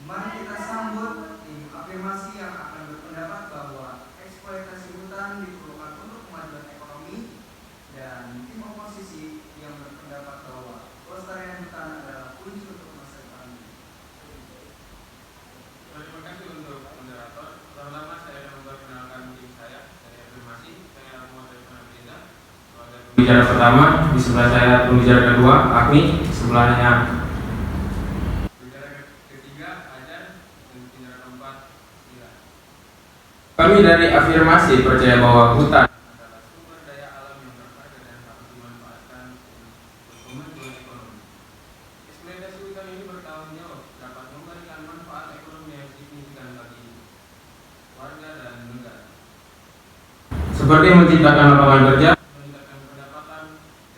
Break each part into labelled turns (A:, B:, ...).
A: Mari kita sambut tim afirmasi yang akan berpendapat bahwa eksploitasi hutan diperlukan untuk kemajuan ekonomi, dan tim oposisi yang berpendapat bahwa pelestarian hutan adalah kunci untuk masa depan.
B: Terima kasih untuk moderator. Pertama saya akan memperkenalkan tim saya dari afirmasi. Saya Muhammad Rizal. Pembicara pertama, di sebelah saya pembicara kedua, Agni, sebelahnya kami dari afirmasi percaya bahwa hutan adalah sumber daya alam yang berharga dan harus dimanfaatkan untuk kemajuan ekonomi. Eksploitasi hutan ini bertanggung jawab dapat memberikan manfaat ekonomi yang signifikan bagi warga dan negara, seperti menciptakan lapangan kerja, meningkatkan pendapatan,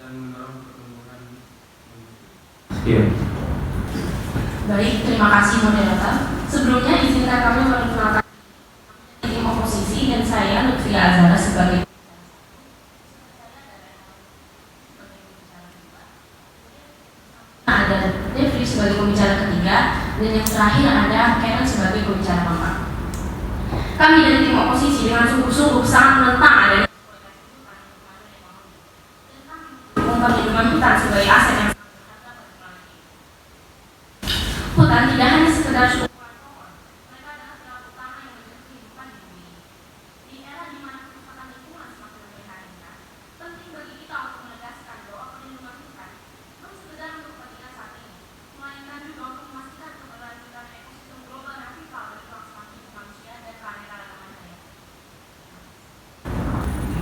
B: dan mendorong pertumbuhan industri. Sekian.
C: Baik, terima kasih moderator. Sebelumnya izinkan kami memperkenalkan tim oposisi dan saya Lutfi Azhara sebagai ada Devri sebagai pembicara ketiga dan yang terakhir ada Karen sebagai pembicara keempat. Kami dari tim oposisi dengan sungguh-sungguh sangat menentang adanya perlindungan hutan sebagai aset yang hutan tidak hanya sekedar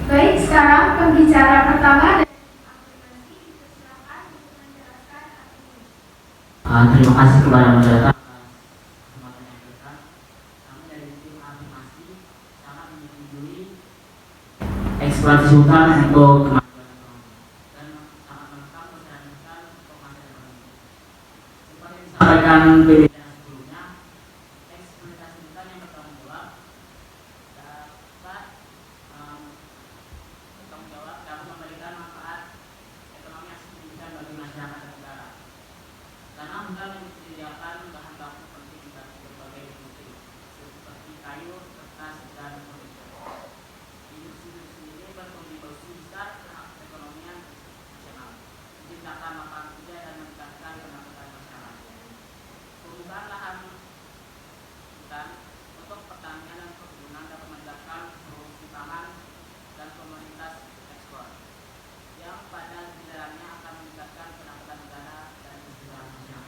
D: Baik, sekarang pembicara pertama dari
E: terima kasih kepada moderator. Kami dari tim afirmasi sangat menyetujui eksploitasi hutan untuk kemajuan ekonomi dan sangat menentang pelestarian hutan untuk masa depan. Seperti disampaikan PBB sebelumnya, eksploitasi hutan yang bertanggung jawab dapat memberikan manfaat ekonomi yang signifikan bagi masyarakat dan negara. Karena hutan yang disediakan bahan baku penting bagi berbagai industri seperti kayu, kertas, dan furniture. Industri ini berkontribusi besar terhadap perekonomian nasional, menciptakan lapangan kerja dan meningkatkan pendapatan masyarakat. Penggunaan lahan hutan untuk pertanian dan perkebunan dapat meningkatkan produksi pangan dan komoditas ekspor, yang pada gilirannya akan meningkatkan pendapatan negara dan kesejahteraan masyarakat.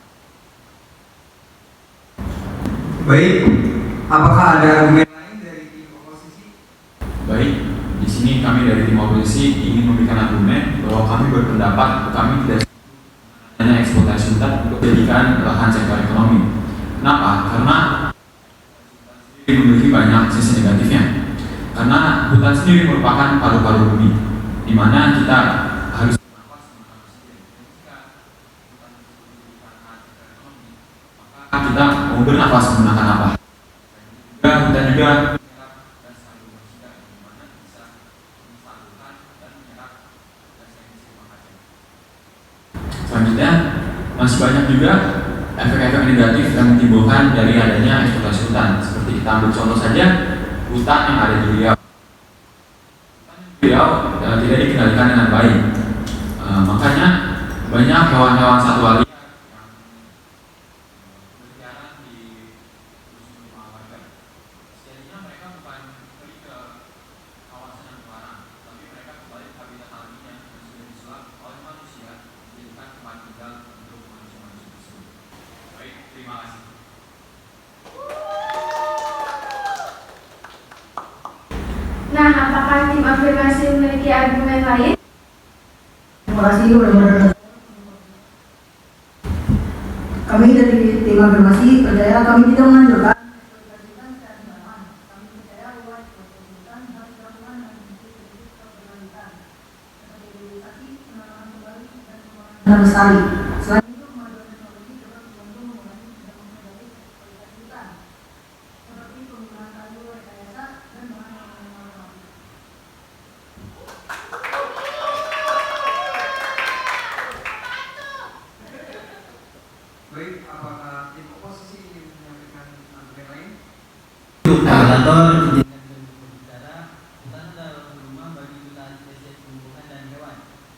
A: Baik, apakah ada argumen lain dari tim oposisi?
B: Baik, di sini kami dari tim oposisi ingin memberikan argumen bahwa kami berpendapat kami tidak hanya eksploitasi hutan untuk dijadikan lahan sektor ekonomi. Kenapa? Karena memiliki banyak sisi negatifnya. Karena hutan sendiri merupakan paru-paru bumi, di mana kita harus kita mau bernafas menggunakan apa? Hutan juga selanjutnya masih banyak juga efek-efek negatif yang ditimbulkan dari adanya eksploitasi hutan. Seperti kita ambil contoh saja hutan yang ada di Riau. Riau tidak dikendalikan dengan baik, makanya banyak hewan-hewan satwa liar
D: Nah, apakah tim afirmasi memiliki argumen lain?
F: Terima kasih moderator. Kami dari tim afirmasi percaya kami tidak menganjurkan eksploitasi hutan secara sembarangan. Kami percaya bahwa eksploitasi hutan harus dilakukan dengan prinsip-prinsip keberlanjutan seperti hilirisasi, penanaman kembali, dan pengelolaan lestari. Selain itu, kemajuan teknologi dapat membantu mengurangi dan menghindari eksploitasi hutan seperti penggunaan kayu rekayasa dan bahan yang alternatif.
A: Baik, apakah tim oposisi ingin menyampaikan
G: moderator izinkan berbicara. Hutan adalah rumah bagi jutaan spesies tumbuhan dan hewan.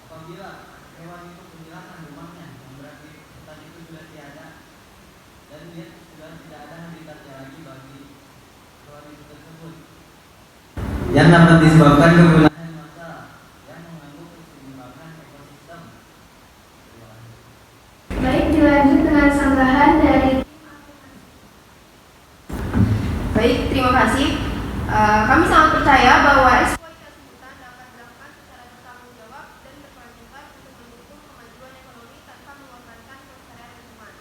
G: Apabila hewan itu menghilangkan rumahnya, yang berarti hutan itu sudah tiada dan dia sudah tidak ada habitatnya lagi bagi hewan itu tersebut. Yang dapat disebabkan kegunaan massal yang mengganggu keseimbangan ekosistem.
D: Baik, dilanjut dengan sanggahan dari
C: Baik, terima kasih. Kami sangat percaya bahwa eksploitasi hutan dapat dilakukan secara bertanggung jawab dan berkelanjutan untuk mendukung kemajuan ekonomi tanpa mengorbankan kelestarian lingkungan.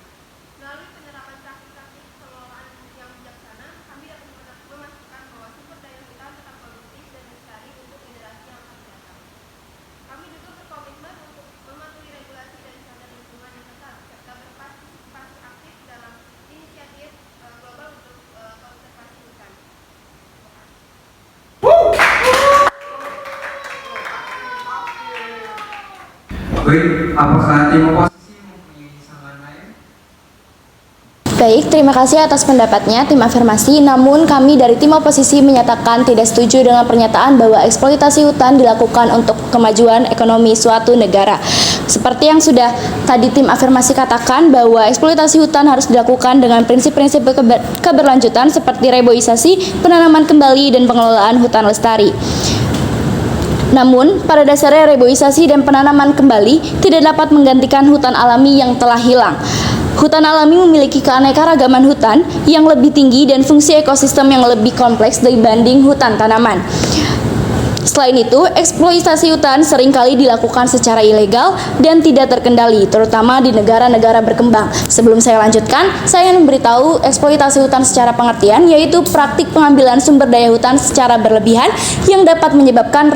C: Melalui penerapan praktik-praktik pengelolaan yang bijaksana, kami dapat memastikan bahwa sumber daya hutan tetap produktif dan lestari untuk generasi yang akan datang. Kami juga berkomitmen untuk mematuhi regulasi dan standar lingkungan yang ketat serta berpartisipasi aktif dalam inisiatif global untuk konservasi hutan.
A: Baik, apakah tim oposisi mempunyai sanggahan lain?
H: Baik, terima kasih atas pendapatnya tim afirmasi. Namun kami dari tim oposisi menyatakan tidak setuju dengan pernyataan bahwa eksploitasi hutan dilakukan untuk kemajuan ekonomi suatu negara. Seperti yang sudah tadi tim afirmasi katakan bahwa eksploitasi hutan harus dilakukan dengan prinsip-prinsip keberlanjutan seperti reboisasi, penanaman kembali, dan pengelolaan hutan lestari. Namun, pada dasarnya reboisasi dan penanaman kembali tidak dapat menggantikan hutan alami yang telah hilang. Hutan alami memiliki keanekaragaman hutan yang lebih tinggi dan fungsi ekosistem yang lebih kompleks dibanding hutan tanaman. Selain itu, eksploitasi hutan seringkali dilakukan secara ilegal dan tidak terkendali, terutama di negara-negara berkembang. Sebelum saya lanjutkan, saya ingin memberitahu eksploitasi hutan secara pengertian, yaitu praktik pengambilan sumber daya hutan secara berlebihan yang dapat menyebabkan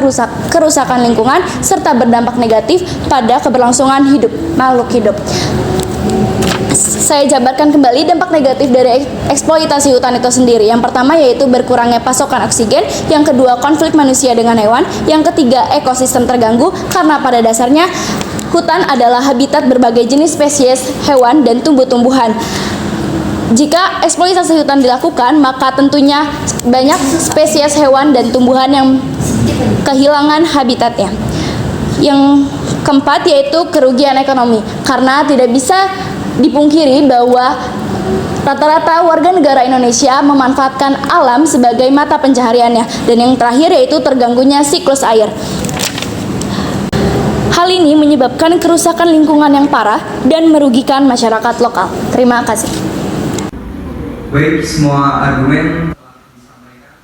H: kerusakan lingkungan serta berdampak negatif pada keberlangsungan hidup makhluk hidup. Saya jabarkan kembali dampak negatif dari eksploitasi hutan itu sendiri. Yang pertama yaitu berkurangnya pasokan oksigen, yang kedua konflik manusia dengan hewan, yang ketiga ekosistem terganggu karena pada dasarnya hutan adalah habitat berbagai jenis spesies hewan dan tumbuh-tumbuhan. Jika eksploitasi hutan dilakukan, maka tentunya banyak spesies hewan dan tumbuhan yang kehilangan habitatnya. Yang keempat yaitu kerugian ekonomi, karena tidak bisa dipungkiri bahwa rata-rata warga negara Indonesia memanfaatkan alam sebagai mata pencahariannya. Dan yang terakhir yaitu terganggunya siklus air. Hal ini menyebabkan kerusakan lingkungan yang parah dan merugikan masyarakat lokal. Terima kasih.
A: Baik, semua argumen telah disampaikan.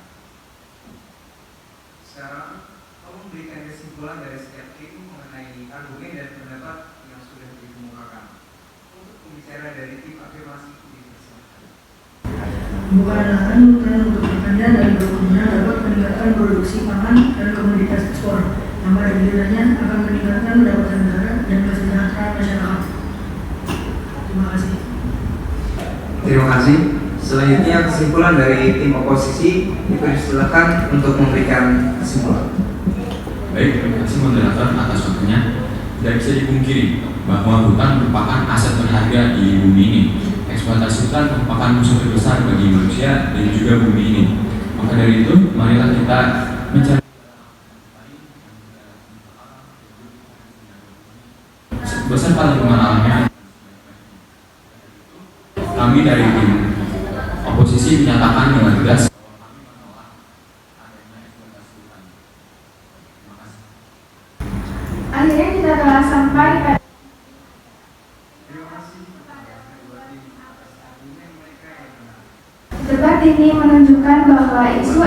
A: Sekarang, tolong berikan kesimpulan dari setiap tim mengenai argumen dan pendapat yang sudah dikemukakan. Untuk pembicara dari tim afirmasi, dipersilakan.
F: Pembukaan lahan hutan untuk pertanian dan perkebunan dapat meningkatkan produksi pangan dan komoditas ekspor, yang pada gilirannya akan meningkatkan pendapatan negara dan kesejahteraan masyarakat. Terima kasih.
A: Terima kasih. Selanjutnya kesimpulan dari tim oposisi, dipersilakan untuk memberikan kesimpulan.
B: Baik, terima kasih moderator atas waktunya. Tidak bisa dipungkiri bahwa hutan merupakan aset berharga di bumi ini. Eksploitasi hutan merupakan musuh terbesar bagi manusia dan juga bumi ini. Maka dari itu, marilah kita mencari beserta lingkungan alamnya. Kami dari tim oposisi menyatakan dengan tegas bahwa kami menolak adanya eksploitasi hutan. Terima kasih.
D: akhirnya kita telah sampai pada
A: Terima kasih kepada kedua tim atas argumen mereka yang benar.
D: debat ini menunjukkan bahwa isu